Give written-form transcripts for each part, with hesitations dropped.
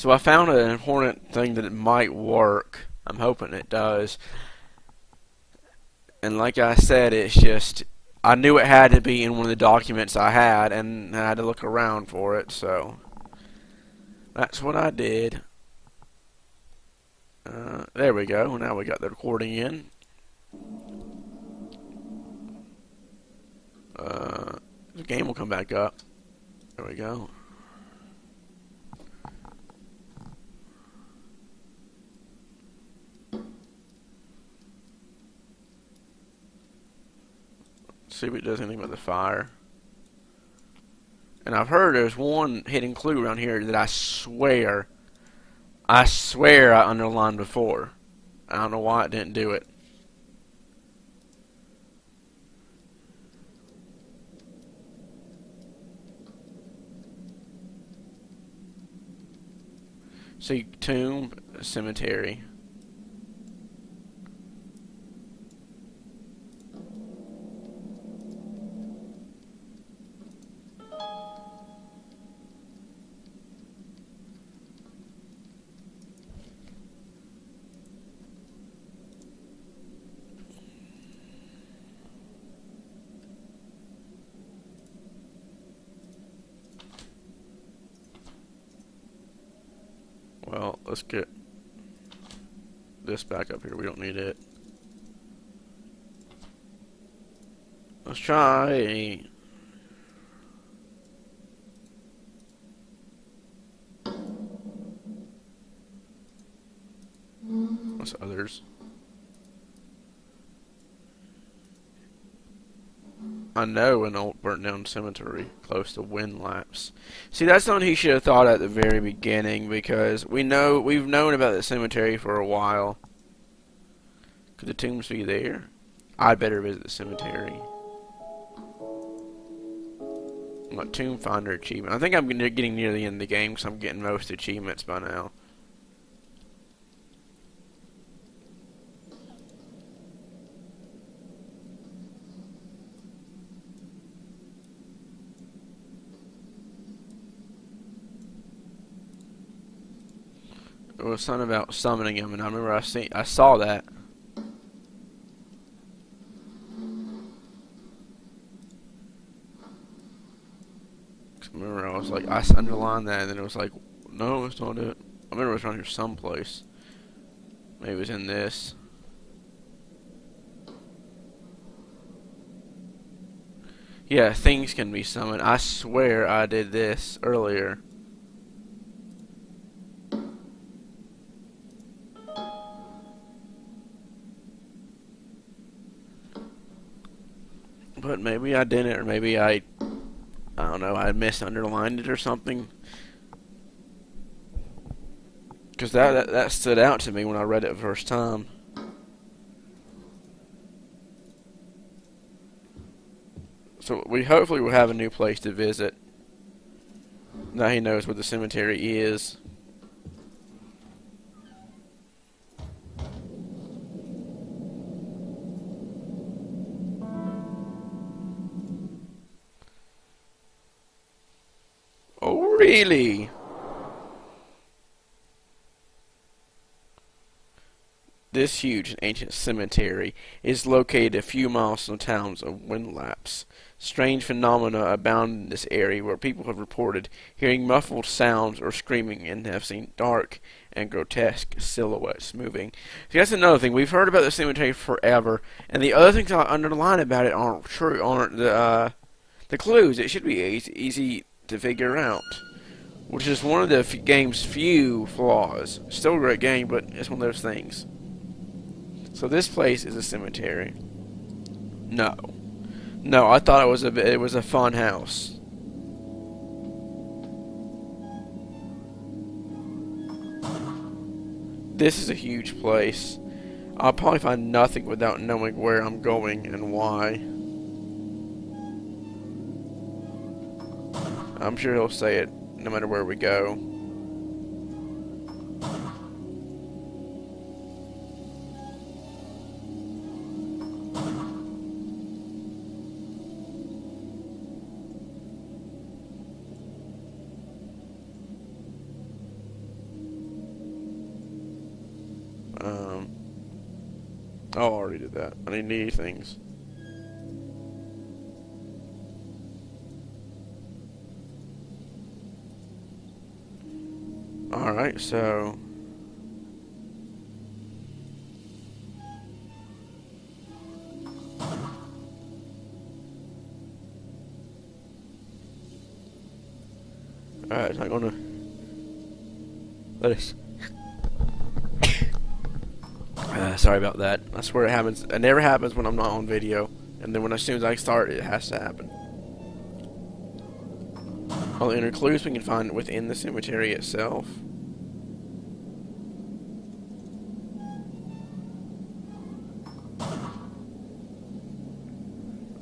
So I found an important thing that it might work. I'm hoping it does. And like I said, it's just, I knew it had to be in one of the documents I had, and I had to look around for it, so that's what I did. There we go. Now we got the recording in. The game will come back up. There we go. See if it does anything with the fire. And I've heard there's one hidden clue around here that I swear I underlined before. I don't know why it didn't do it. See, tomb, cemetery. Well, let's get this back up here. We don't need it. Let's try. What's others? I know an old burnt down cemetery close to wind laps. See, that's something he should have thought at the very beginning, because we've known about the cemetery for a while. Could the tombs be there? I'd better visit the cemetery. What, tomb finder achievement? I think I'm getting near the end of the game, because I'm getting most achievements by now. It was something about summoning him, and I remember I saw that. I remember I was like, I underlined that, and then it was like, no, it's not it. I remember it was around here someplace. Maybe it was in this. Yeah, things can be summoned. I swear I did this earlier. But maybe I didn't, or maybe I don't know, I misunderlined it or something. Because that stood out to me when I read it the first time. So we hopefully will have a new place to visit. Now he knows where the cemetery is. Oh, really? This huge and ancient cemetery is located a few miles from the towns of Windlaps. Strange phenomena abound in this area, where people have reported hearing muffled sounds or screaming, and have seen dark and grotesque silhouettes moving. See, that's another thing. We've heard about the cemetery forever, and the other things I underline about it aren't true. Aren't the clues? It should be easy to figure out, which is one of the game's few flaws. Still a great game, but it's one of those things. So this place is a cemetery. No, I thought it was a fun house. This is a huge place. I'll probably find nothing without knowing where I'm going and why. I'm sure he'll say it no matter where we go. I already did that. I need these things. Alright, so... Alright, it's not gonna... Let us... sorry about that. I swear it happens. It never happens when I'm not on video. And then as soon as I start, it has to happen. All the inner clues we can find within the cemetery itself.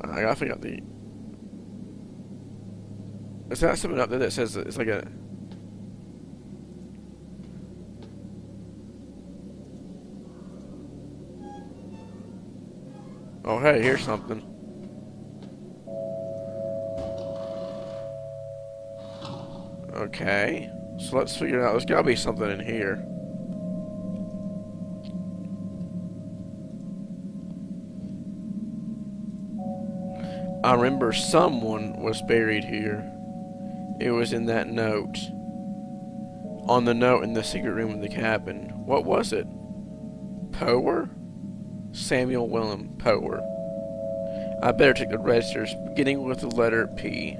I gotta figure out the... Is that something up there that says it's like a... Oh, hey, here's something. Okay. So let's figure it out. There's gotta be something in here. I remember someone was buried here. It was in that note. On the note in the secret room of the cabin. What was it? Poer? Samuel William Poer. I better check the registers, beginning with the letter P.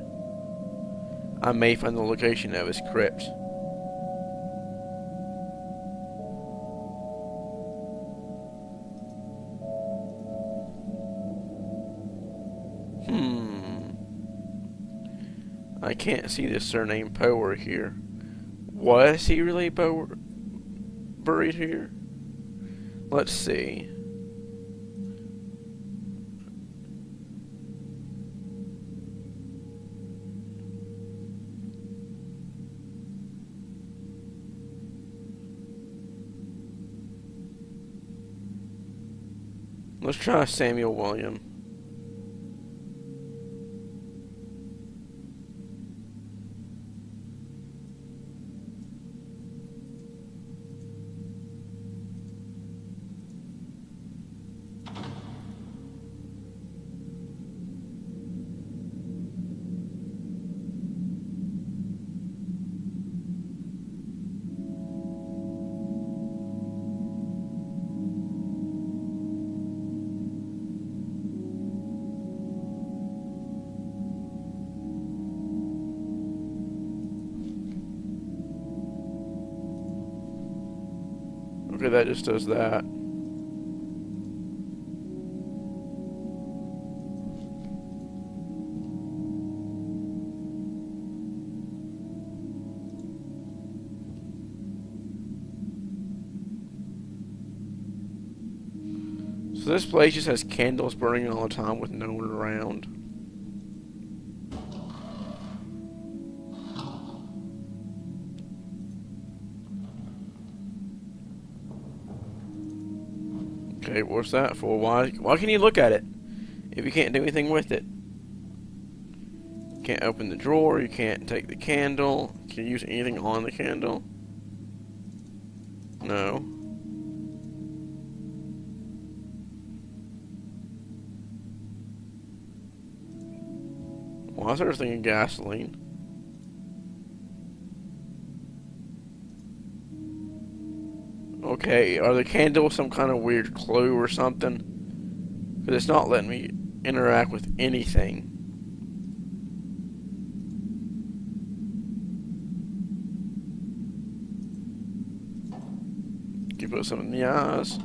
I may find the location of his crypt. I can't see the surname Poer here. Was he really buried here? Let's see. Let's try Samuel William. Okay, that just does that. So this place just has candles burning all the time with no one around. Okay, what's that for? Why can you look at it if you can't do anything with it? Can't open the drawer, you can't take the candle. Can you use anything on the candle? No. Why is everything in gasoline? Okay, are the candles some kind of weird clue or something? Because it's not letting me interact with anything. Can you put some in the eyes?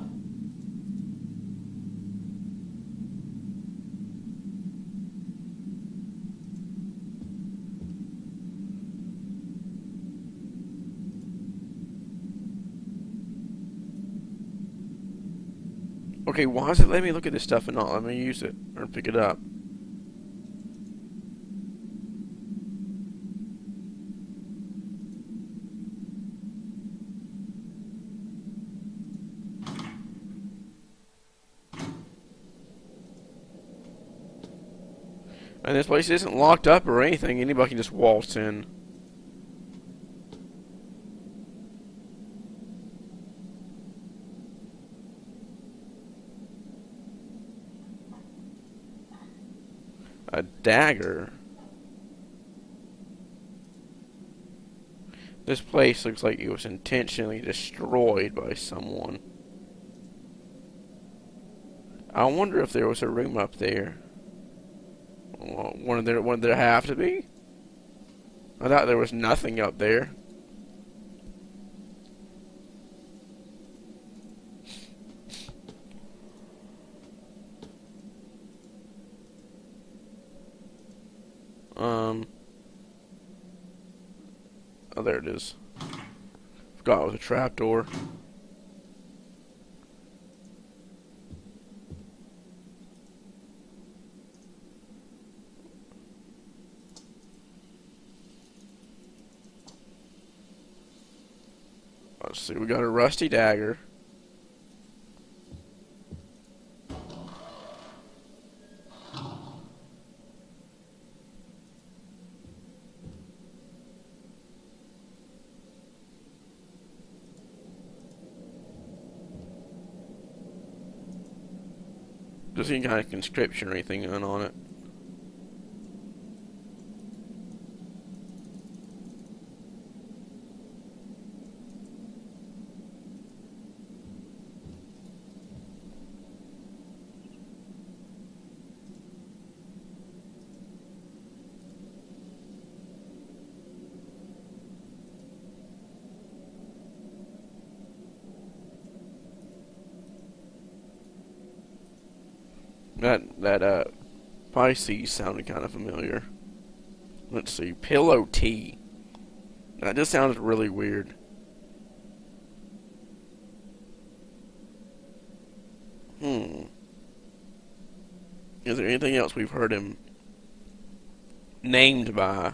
Okay, why does it let me look at this stuff and not let me use it or pick it up? And this place isn't locked up or anything. Anybody can just waltz in. A dagger. This place looks like it was intentionally destroyed by someone. I wonder if there was a room up there. Well, would there have to be? I thought there was nothing up there. Oh, there it is. Forgot it was a trapdoor. Let's see, we got a rusty dagger. Does any kind of inscription or anything on it? That Pisces sounded kind of familiar. Let's see, pillow tea. That just sounds really weird. Is there anything else we've heard him named by?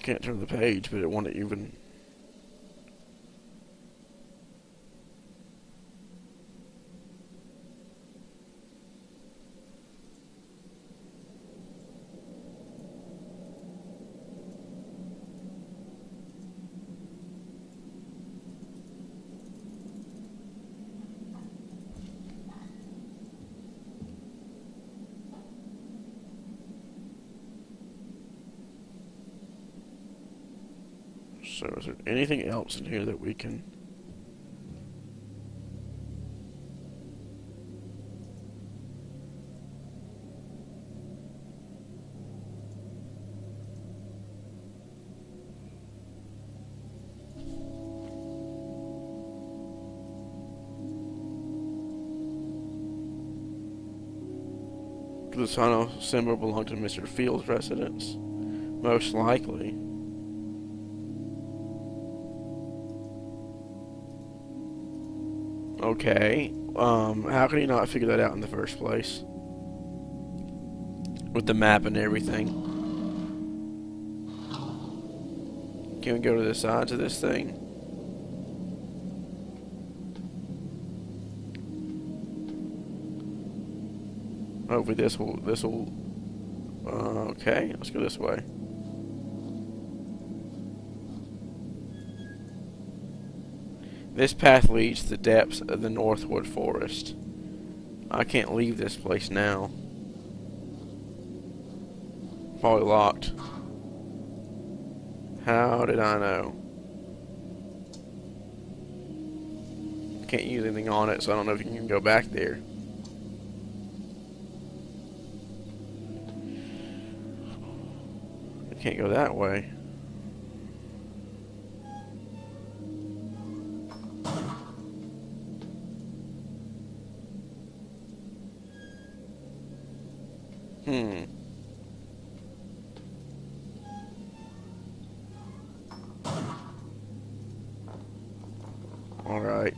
Can't turn the page, but it won't even. So is there anything else in here that we can... The final symbol belonged to Mr. Field's residence. Most likely. Okay. How can you not figure that out in the first place? With the map and everything. Can we go to the sides of this thing? Hopefully this will, okay, let's go this way. This path leads to the depths of the Northwood Forest. I can't leave this place now. Probably locked. How did I know? Can't use anything on it, so I don't know if you can go back there. I can't go that way. Hmm. Alright.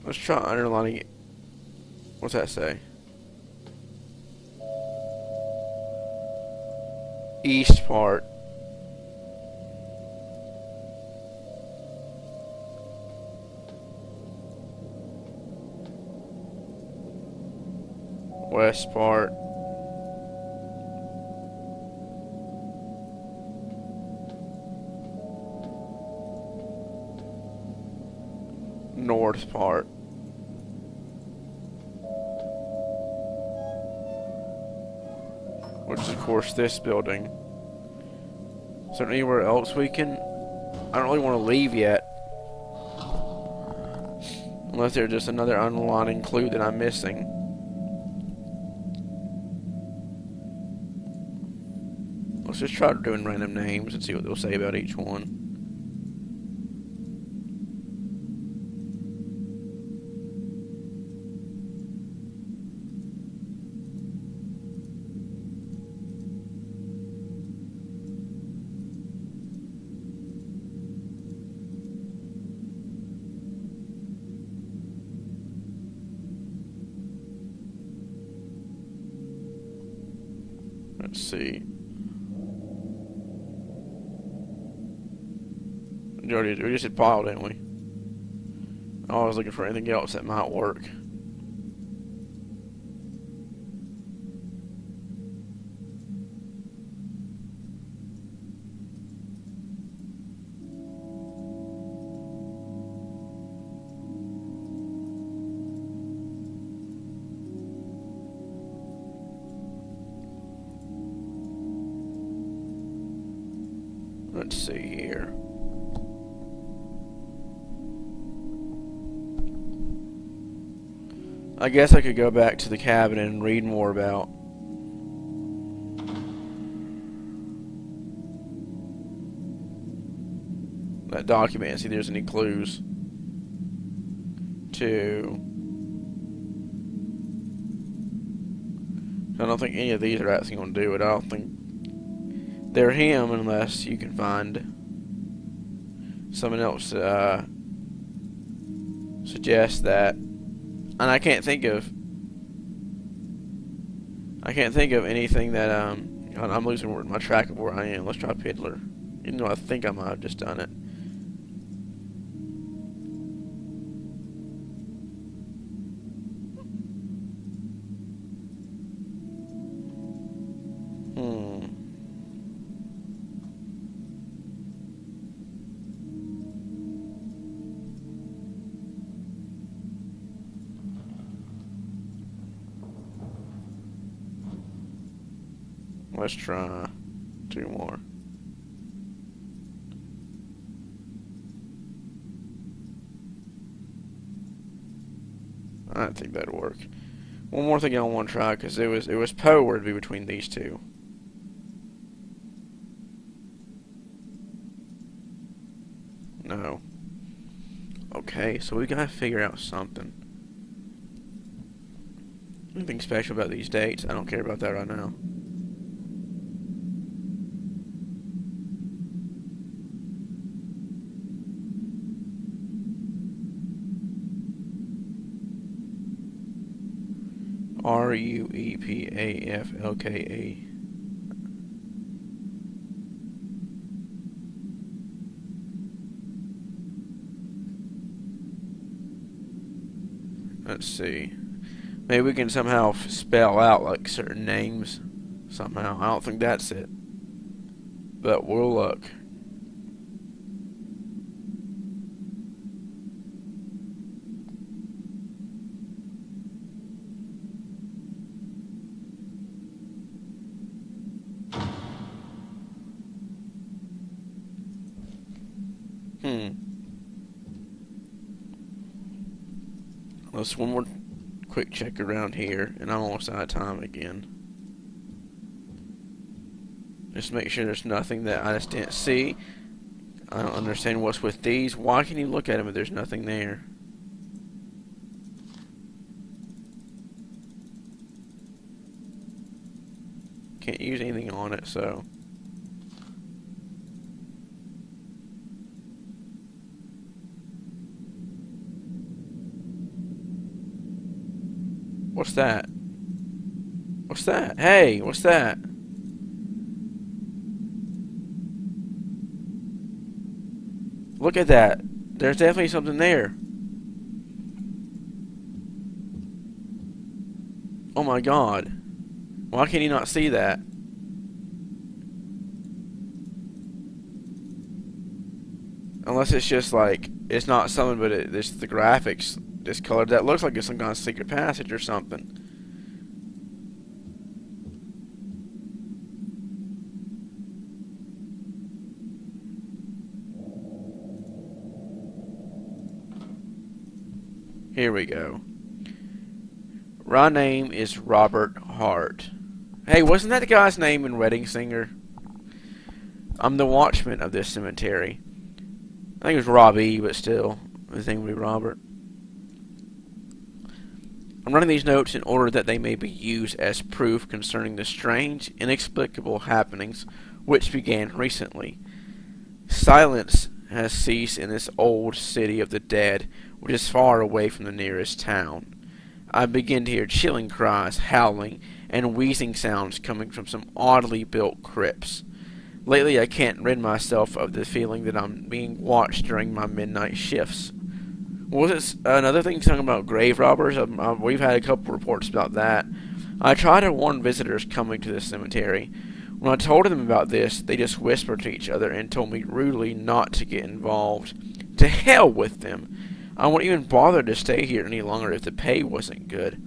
Let's try underlining it. What's that say? East part. West part. North part. Which is of course this building. Is there anywhere else we can... I don't really want to leave yet. Unless there's just another underlining clue that I'm missing. Let's just try doing random names and see what they'll say about each one. Let's see. We just hit pile, didn't we? I was looking for anything else that might work. Let's see here. I guess I could go back to the cabin and read more about that document and see if there's any clues to... I don't think any of these are actually going to do it. I don't think they're him unless you can find someone else suggest that. And I can't think of anything that I'm losing my track of where I am. Let's try Piddler. Even though I think I might have just done it. Let's try 2 more. I think that'd work. One more thing I want to try, because it was Poer to be between these two. No. Okay, so we gotta figure out something. Anything special about these dates? I don't care about that right now. RUEPAFLKA. Let's see. Maybe we can somehow spell out like certain names somehow. I don't think that's it, but we'll look. Let's one more quick check around here, and I'm almost out of time again. Just make sure there's nothing that I just didn't see. I don't understand what's with these. Why can you look at them if there's nothing there? can't use anything on it, so. What's that? What's that? Hey, what's that? Look at that. There's definitely something there. Oh my god. Why can you not see that? Unless it's just like, it's not something, but it's the graphics discolored. That looks like it's some kind of secret passage or something. Here we go. My name is Robert Hart. Hey, wasn't that the guy's name in Wedding Singer? I'm the watchman of this cemetery. I think it was Robbie, but still, his name would be Robert. I'm running these notes in order that they may be used as proof concerning the strange, inexplicable happenings which began recently. Silence has ceased in this old city of the dead, which is far away from the nearest town. I begin to hear chilling cries, howling, and wheezing sounds coming from some oddly built crypts. Lately, I can't rid myself of the feeling that I'm being watched during my midnight shifts. Was it another thing talking about grave robbers? We've had a couple reports about that. I try to warn visitors coming to the cemetery. When I told them about this, they just whispered to each other and told me rudely not to get involved. To hell with them! I won't even bother to stay here any longer if the pay wasn't good.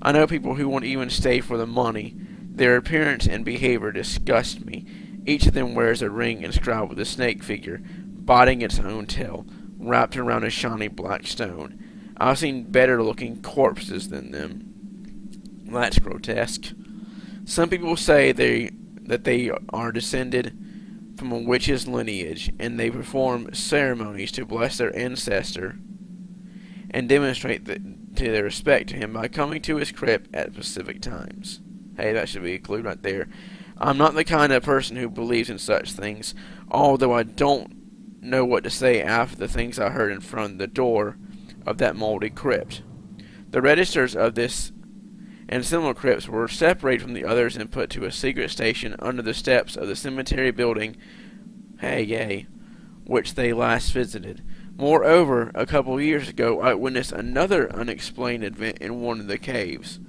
I know people who won't even stay for the money. Their appearance and behavior disgust me. Each of them wears a ring inscribed with a snake figure, biting its own tail, wrapped around a shiny black stone. I've seen better-looking corpses than them. That's grotesque. Some people say that they are descended from a witch's lineage, and they perform ceremonies to bless their ancestor and demonstrate their respect to him by coming to his crypt at specific times. Hey, that should be a clue right there. I'm not the kind of person who believes in such things, although I don't know what to say after the things I heard in front of the door of that moldy crypt. The registers of this and similar crypts were separated from the others and put to a secret station under the steps of the cemetery building, which they last visited. Moreover, a couple of years ago, I witnessed another unexplained event in one of the caves,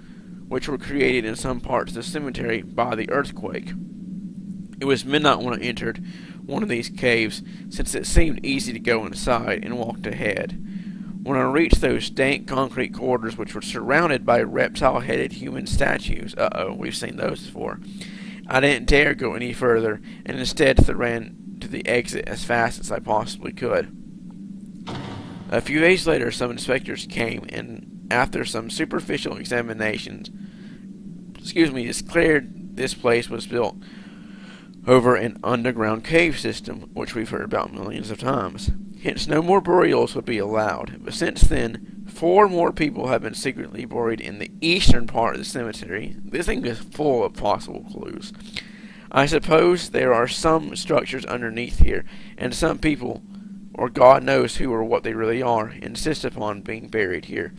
which were created in some parts of the cemetery by the earthquake. It was midnight when I entered one of these caves, since it seemed easy to go inside, and walked ahead. When I reached those dank concrete corridors which were surrounded by reptile-headed human statues, we've seen those before, I didn't dare go any further, and instead ran to the exit as fast as I possibly could. A few days later, some inspectors came, and after some superficial examinations, declared this place was built over an underground cave system, which we've heard about millions of times. Hence, no more burials would be allowed. But since then, 4 more people have been secretly buried in the eastern part of the cemetery. This thing is full of possible clues. I suppose there are some structures underneath here, and some people, or God knows who or what they really are, insist upon being buried here.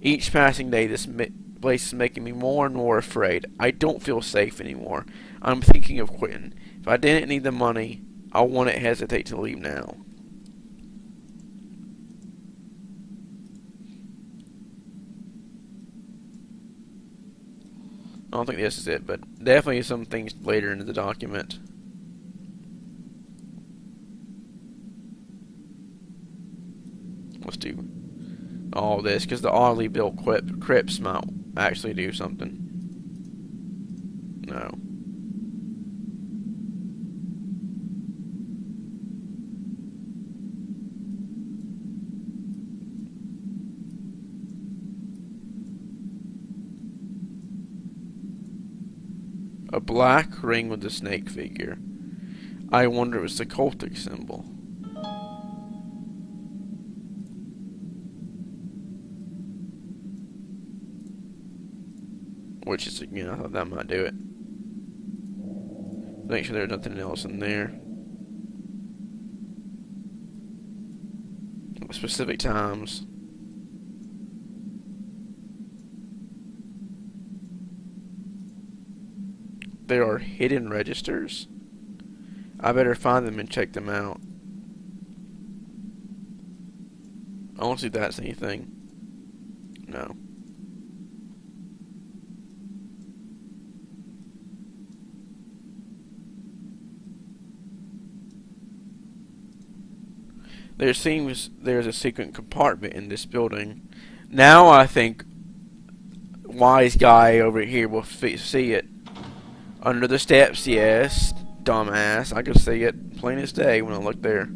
Each passing day, this place is making me more and more afraid. I don't feel safe anymore. I'm thinking of quitting. If I didn't need the money, I wouldn't hesitate to leave now. I don't think this is it, but definitely some things later into the document. Let's do all this, because the oddly built crypts might actually do something. No. A black ring with a snake figure. I wonder if it's the cultic symbol. Which is, I thought that might do it. Make sure there's nothing else in there. Specific times. There are hidden registers. I better find them and check them out. I don't see if that's anything. No. There seems there's a secret compartment in this building. Now I think wise guy over here will see it. Under the steps, yes, dumbass. I could see it plain as day when I look there.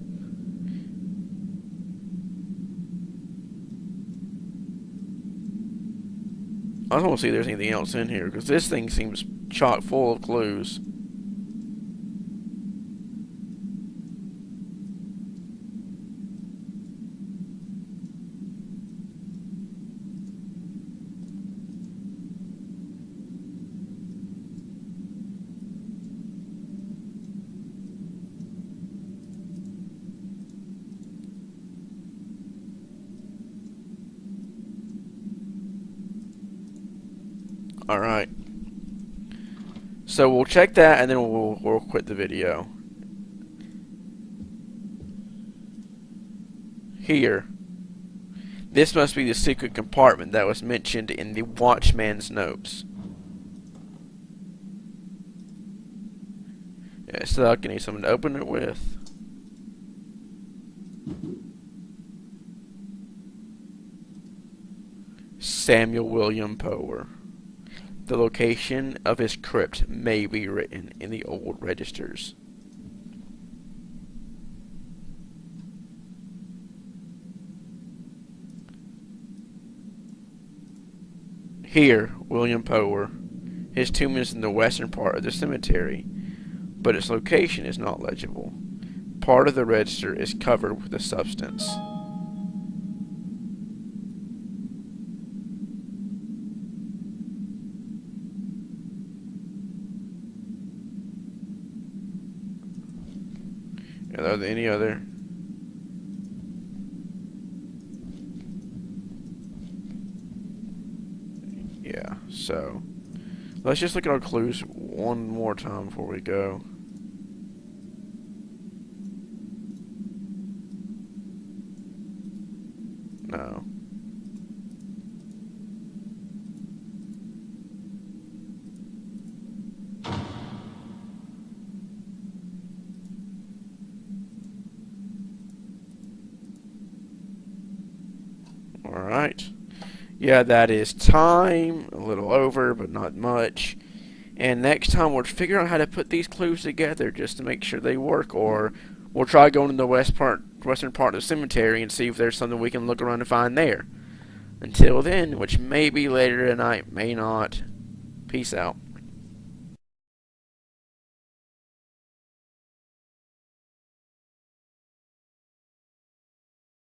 I just want to see if there's anything else in here, because this thing seems chock full of clues. Alright. So we'll check that and then we'll quit the video. Here. This must be the secret compartment that was mentioned in the Watchman's notes. Yeah, so I need someone to open it with. Samuel William Poer. The location of his crypt may be written in the old registers. Here, William Poer. His tomb is in the western part of the cemetery, but its location is not legible. Part of the register is covered with a substance. Are there any other? Yeah, so let's just look at our clues one more time before we go. No. Alright. Yeah, that is time. A little over, but not much. And next time we'll figure out how to put these clues together just to make sure they work, or we'll try going to the western part of the cemetery and see if there's something we can look around and find there. Until then, which may be later tonight, may not. Peace out.